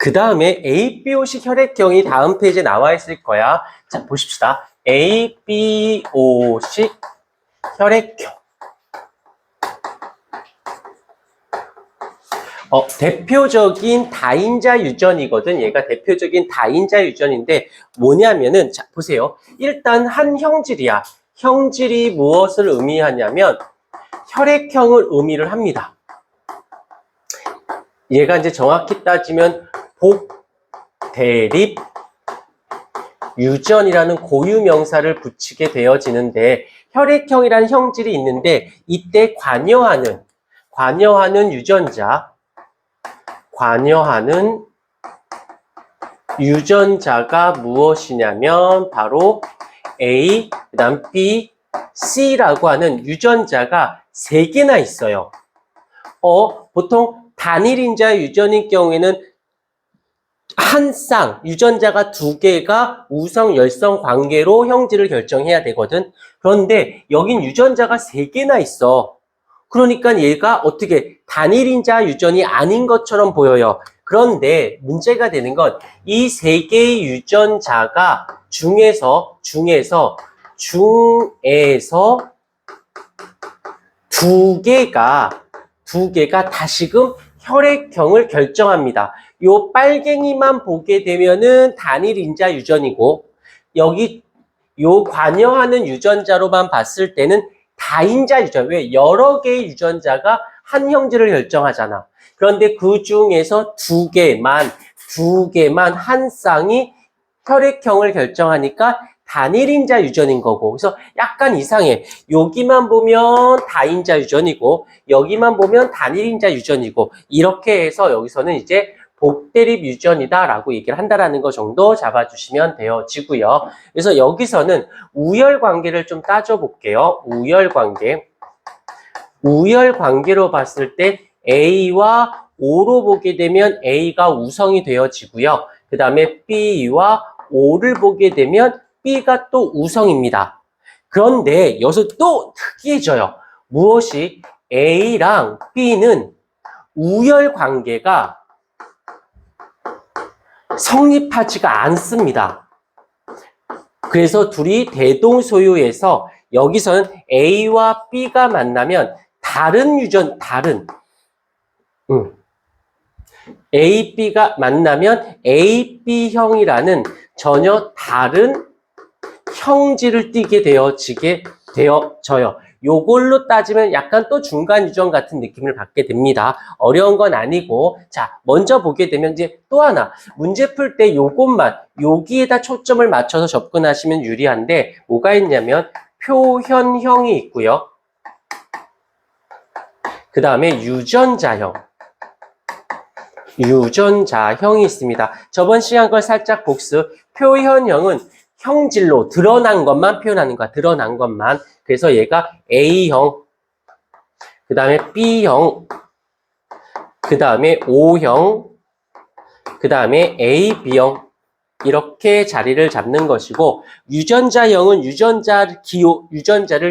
그 다음에 ABO식 혈액형이 다음 페이지에 나와 있을 거야. 자, 보십시다. ABO식 혈액형. 대표적인 다인자 유전이거든. 얘가 대표적인 다인자 유전인데 뭐냐면은, 자, 보세요. 일단 한 형질이야. 형질이 무엇을 의미하냐면 혈액형을 의미를 합니다. 얘가 이제 정확히 따지면 복대립 유전이라는 고유 명사를 붙이게 되어지는데, 혈액형이라는 형질이 있는데 이때 관여하는 유전자가 무엇이냐면 바로 A, 그다음 B, C라고 하는 유전자가 3개나 있어요. 보통 단일인자 유전인 경우에는 한 쌍, 유전자가 2개가 우성, 열성 관계로 형질을 결정해야 되거든. 그런데 여긴 유전자가 3개나 있어. 그러니까 얘가 어떻게 단일인자 유전이 아닌 것처럼 보여요. 그런데 문제가 되는 건 이 3개의 유전자가 중에서 2개가 다시금 혈액형을 결정합니다. 요 빨갱이만 보게 되면은 단일인자 유전이고, 여기 요 관여하는 유전자로만 봤을 때는 다인자 유전. 왜? 여러 개의 유전자가 한 형질을 결정하잖아. 그런데 그 중에서 2개만 한 쌍이 혈액형을 결정하니까 단일인자 유전인 거고. 그래서 약간 이상해. 여기만 보면 다인자 유전이고 여기만 보면 단일인자 유전이고, 이렇게 해서 여기서는 이제 복대립 유전이다라고 얘기를 한다라는 거 정도 잡아주시면 되어지고요. 그래서 여기서는 우열 관계를 좀 따져볼게요. 우열 관계로 봤을 때 A와 O로 보게 되면 A가 우성이 되어지고요. 그 다음에 B와 O를 보게 되면 B가 또 우성입니다. 그런데 여기서 또 특이해져요. 무엇이? A랑 B는 우열 관계가 성립하지가 않습니다. 그래서 둘이 대동소유에서 여기서는 A와 B가 만나면 A, B가 만나면 AB형이라는 전혀 다른 형질을 띠게 되어져요. 요걸로 따지면 약간 또 중간 유전 같은 느낌을 받게 됩니다. 어려운 건 아니고, 자, 먼저 보게 되면 이제 또 하나, 문제 풀 때 요것만, 여기에다 초점을 맞춰서 접근하시면 유리한데, 뭐가 있냐면 표현형이 있고요. 그 다음에 유전자형이 있습니다. 저번 시간 걸 살짝 복습. 표현형은 형질로 드러난 것만 표현하는 거야. 드러난 것만. 그래서 얘가 A형, 그 다음에 B형, 그 다음에 O형, 그 다음에 AB형, 이렇게 자리를 잡는 것이고, 유전자형은 유전자를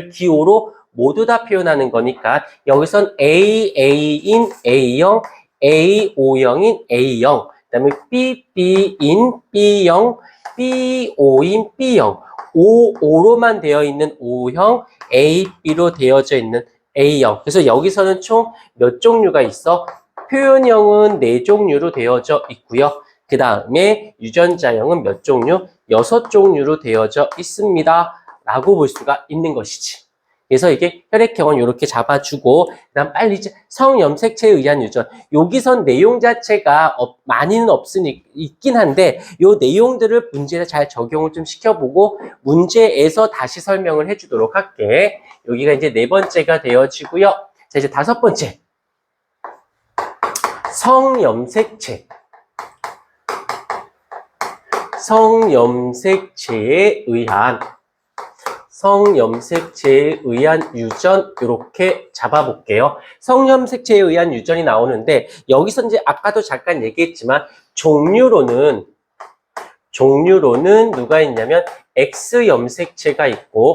기호로 모두 다 표현하는 거니까 여기선 AA인 A형, AO형인 A형, 그 다음에 BB인 B형, BO인 B형, OO로만 되어 있는 O형, AB로 되어져 있는 A형. 그래서 여기서는 총 몇 종류가 있어? 표현형은 4종류로 되어져 있고요. 그 다음에 유전자형은 몇 종류? 6종류로 되어져 있습니다. 라고 볼 수가 있는 것이지. 그래서 이게 혈액형은 이렇게 잡아주고, 그 다음 빨리 이제 성염색체에 의한 유전. 여기선 내용 자체가 많이는 있긴 한데, 요 내용들을 문제에 잘 적용을 좀 시켜보고, 문제에서 다시 설명을 해주도록 할게. 여기가 이제 4번째가 되어지고요. 자, 이제 5번째. 성염색체에 의한 유전, 이렇게 잡아볼게요. 성염색체에 의한 유전이 나오는데, 여기서 이제 아까도 잠깐 얘기했지만, 종류로는 누가 있냐면, X염색체가 있고,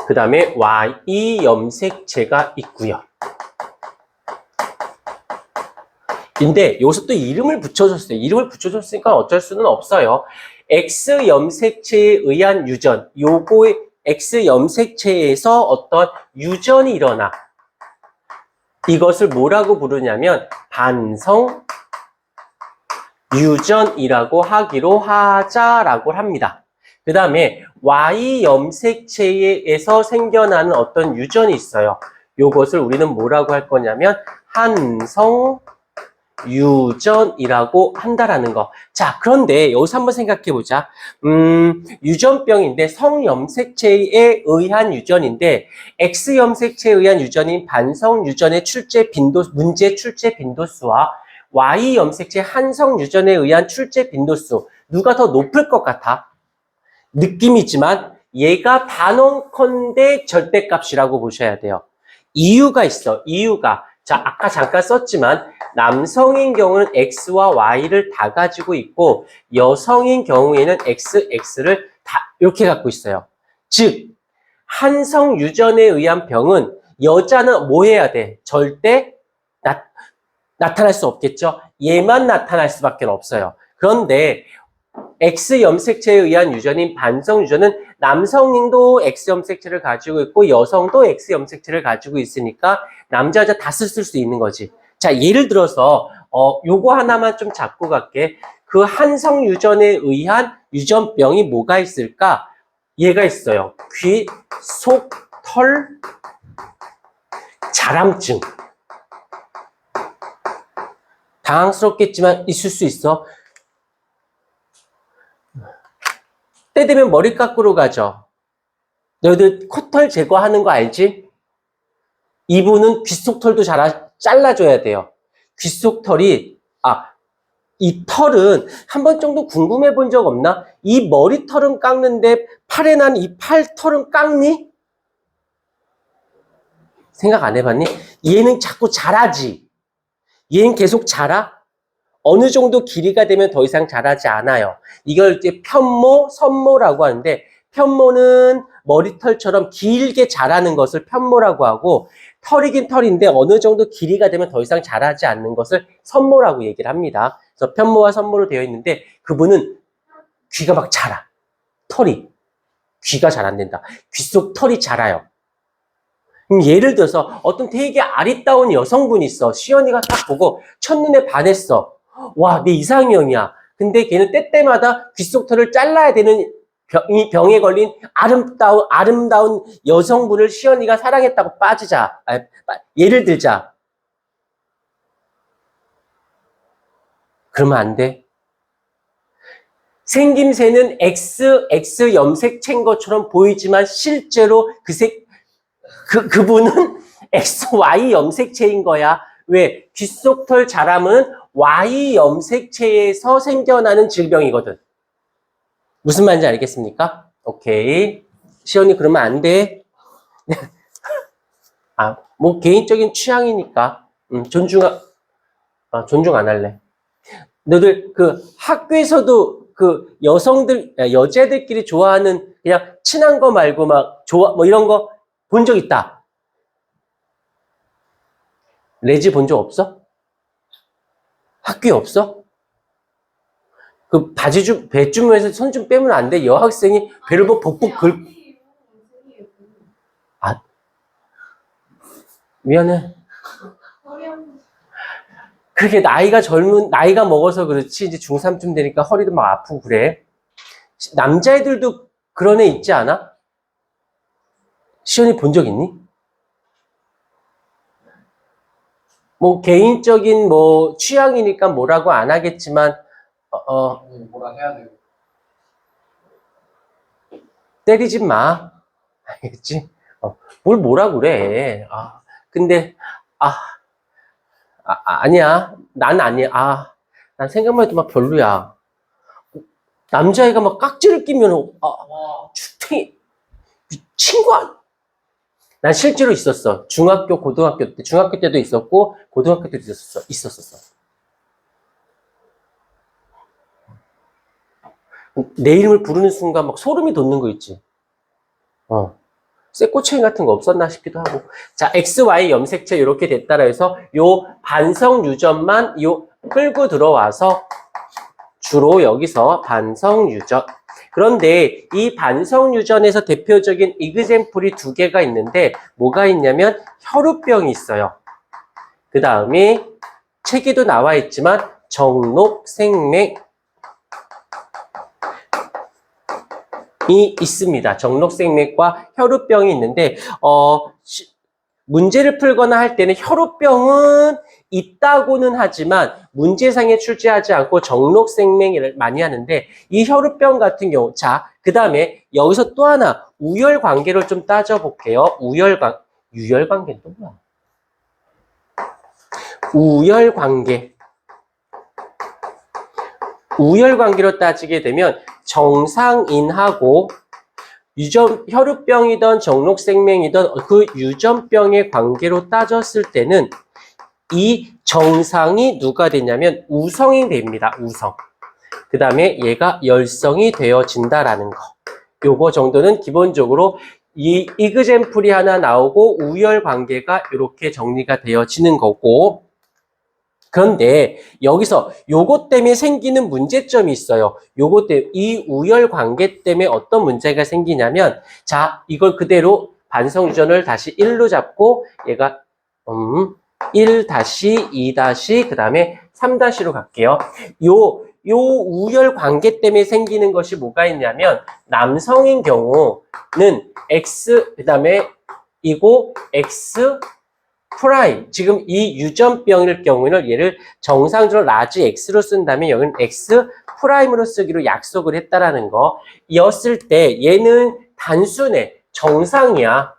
그 다음에 Y염색체가 있고요. 근데 여기서 또 이름을 붙여줬어요. 이름을 붙여줬으니까 어쩔 수는 없어요. X 염색체에 의한 유전, 요거의 X 염색체에서 어떤 유전이 일어나. 이것을 뭐라고 부르냐면 반성 유전이라고 하기로 하자라고 합니다. 그 다음에 Y 염색체에서 생겨나는 어떤 유전이 있어요. 요것을 우리는 뭐라고 할 거냐면 한성 유전이라고 한다라는 거. 자, 그런데 여기서 한번 생각해 보자. 유전병인데 성염색체에 의한 유전인데 X염색체에 의한 유전인 반성 유전의 문제 출제 빈도수와 Y염색체 한성 유전에 의한 출제 빈도수 누가 더 높을 것 같아? 느낌이지만 얘가 단언컨대 절대값이라고 보셔야 돼요. 이유가 있어. 이유가. 자, 아까 잠깐 썼지만 남성인 경우는 X와 Y를 다 가지고 있고 여성인 경우에는 X, X를 다 이렇게 갖고 있어요. 즉, 한성 유전에 의한 병은 여자는 뭐 해야 돼? 절대 나타날 수 없겠죠? 얘만 나타날 수밖에 없어요. 그런데 X 염색체에 의한 유전인 반성 유전은 남성도 X 염색체를 가지고 있고 여성도 X 염색체를 가지고 있으니까 남자 여자 다 쓸 수 있는 거지. 자, 예를 들어서 요거 하나만 좀 잡고 갈게. 그 한성 유전에 의한 유전병이 뭐가 있을까? 얘가 있어요. 귀, 속, 털, 자람증. 당황스럽겠지만 있을 수 있어. 때 되면 머리 깎으러 가죠. 너희들 코털 제거하는 거 알지? 이분은 귓속털도 잘라줘야 돼요. 귓속털이, 이 털은 한 번 정도 궁금해 본 적 없나? 이 머리털은 깎는데 팔에 난 이 팔털은 깎니? 생각 안 해봤니? 얘는 자꾸 자라지. 얘는 계속 자라? 어느 정도 길이가 되면 더 이상 자라지 않아요. 이걸 이제 편모, 선모라고 하는데 편모는 머리털처럼 길게 자라는 것을 편모라고 하고 털이긴 털인데 어느 정도 길이가 되면 더 이상 자라지 않는 것을 선모라고 얘기를 합니다. 그래서 편모와 선모로 되어 있는데 그분은 귀가 막 자라. 털이. 귀가 잘 안 된다. 귀 속 털이 자라요. 예를 들어서 어떤 되게 아리따운 여성분이 있어. 시연이가 딱 보고 첫눈에 반했어. 와, 내 이상형이야. 근데 걔는 때때마다 귓속털을 잘라야 되는 이 병에 걸린 아름다운 여성분을 시연이가 사랑했다고 빠지자. 예를 들자. 그러면 안 돼. 생김새는 X 염색체인 것처럼 보이지만 실제로 그분은 XY 염색체인 거야. 왜? 귓속털 자람은 Y 염색체에서 생겨나는 질병이거든. 무슨 말인지 알겠습니까? 오케이. 시연이 그러면 안 돼. 뭐 개인적인 취향이니까 존중 안 할래. 너들 그 학교에서도 그 여자들끼리 좋아하는 그냥 친한 거 말고 막 뭐 이런 거 본 적 있다. 레지 본 적 없어? 학교에 없어? 그 배 주머니에서 손 좀 빼면 안 돼? 여학생이 배를 뭐 복복 미안해. 그렇게 나이가 먹어서 그렇지, 이제 중3쯤 되니까 허리도 막 아프고 그래. 남자애들도 그런 애 있지 않아? 시연이 본 적 있니? 뭐, 개인적인 뭐, 취향이니까 뭐라고 안 하겠지만, 뭐라 해야 돼요? 때리지 마. 알겠지? 뭘 뭐라 그래. 근데, 아니야. 난 아니야. 난 생각만 해도 막 별로야. 남자애가 막 깍지를 끼면, 주탱이, 미친 거 아니야. 난 실제로 있었어. 고등학교 때도 있었고, 고등학교 때도 있었어. 내 이름을 부르는 순간 막 소름이 돋는 거 있지. 쇠꼬챙이 같은 거 없었나 싶기도 하고. 자, XY 염색체 이렇게 됐다라 해서 요 반성 유전만 요 끌고 들어와서 주로 여기서 반성유전. 그런데 이 반성유전에서 대표적인 이그젬플이 두 개가 있는데 뭐가 있냐면 혈우병이 있어요. 그 다음에 책에도 나와 있지만 정록생맥이 있습니다. 정록생맥과 혈우병이 있는데 문제를 풀거나 할 때는 혈우병은 있다고는 하지만 문제상에 출제하지 않고 정록생맥을 많이 하는데 이 혈우병 같은 경우 자, 그 다음에 여기서 또 하나 우열관계를 좀 따져볼게요. 유열관계는 또 뭐야? 우열관계로 따지게 되면 정상인하고 혈우병이든 정록생맥이든 그 유전병의 관계로 따졌을 때는 이 정상이 누가 되냐면 우성이 됩니다. 우성. 그 다음에 얘가 열성이 되어진다라는 거. 요거 정도는 기본적으로 이 이그젬플이 하나 나오고 우열관계가 이렇게 정리가 되어지는 거고 그런데 여기서 요것 때문에 생기는 문제점이 있어요. 요것 때문에 이 우열관계 때문에 어떤 문제가 생기냐면 자 이걸 그대로 반성유전을 다시 1로 잡고 얘가 1 2 그 다음에 3로 갈게요. 요 우열관계 때문에 생기는 것이 뭐가 있냐면 남성인 경우는 X 그 다음에 이고 X 프라임. 지금 이 유전병일 경우에는 얘를 정상적으로 라지 X로 쓴다면 여기는 X 프라임으로 쓰기로 약속을 했다라는 거. 였을 때 얘는 단순해. 정상이야.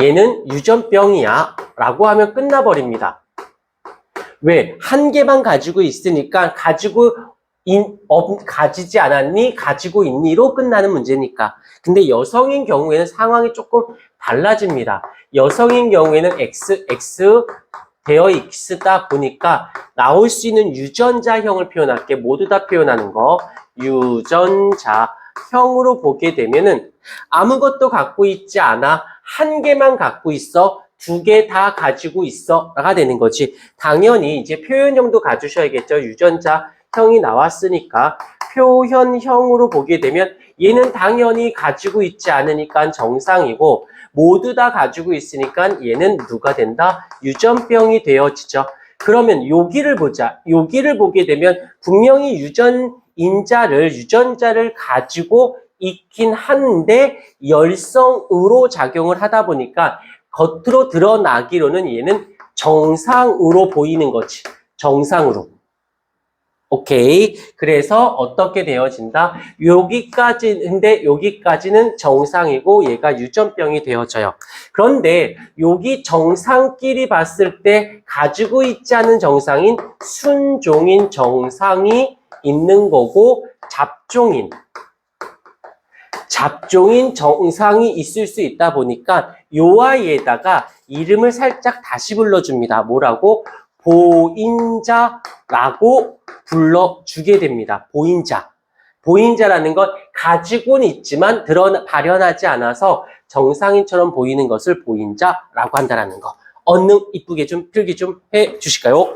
얘는 유전병이야. 라고 하면 끝나버립니다. 왜? 한 개만 가지고 있으니까 가지지 않았니? 가지고 있니로 끝나는 문제니까. 근데 여성인 경우에는 상황이 조금 달라집니다. 여성인 경우에는 X 되어 있다 보니까 나올 수 있는 유전자형을 표현할게. 모두 다 표현하는 거. 유전자형으로 보게 되면은 아무것도 갖고 있지 않아. 한 개만 갖고 있어. 두 개 다 가지고 있어가 되는 거지. 당연히 이제 표현형도 가주셔야겠죠. 유전자형이 나왔으니까 표현형으로 보게 되면 얘는 당연히 가지고 있지 않으니까 정상이고 모두 다 가지고 있으니까 얘는 누가 된다? 유전병이 되어지죠. 그러면 여기를 보자. 여기를 보게 되면 분명히 유전자를 가지고 있긴 한데 열성으로 작용을 하다 보니까 겉으로 드러나기로는 얘는 정상으로 보이는 거지. 정상으로. 오케이. 그래서 어떻게 되어진다? 근데 여기까지는 정상이고 얘가 유전병이 되어져요. 그런데 여기 정상끼리 봤을 때 가지고 있지 않은 정상인 순종인 정상이 있는 거고 잡종인 정상이 있을 수 있다 보니까 요 아이에다가 이름을 살짝 다시 불러줍니다. 뭐라고? 보인자라고 불러주게 됩니다. 보인자라는 건 가지고는 있지만 발현하지 않아서 정상인처럼 보이는 것을 보인자라고 한다는 거. 언능 이쁘게 좀 필기 좀 해주실까요?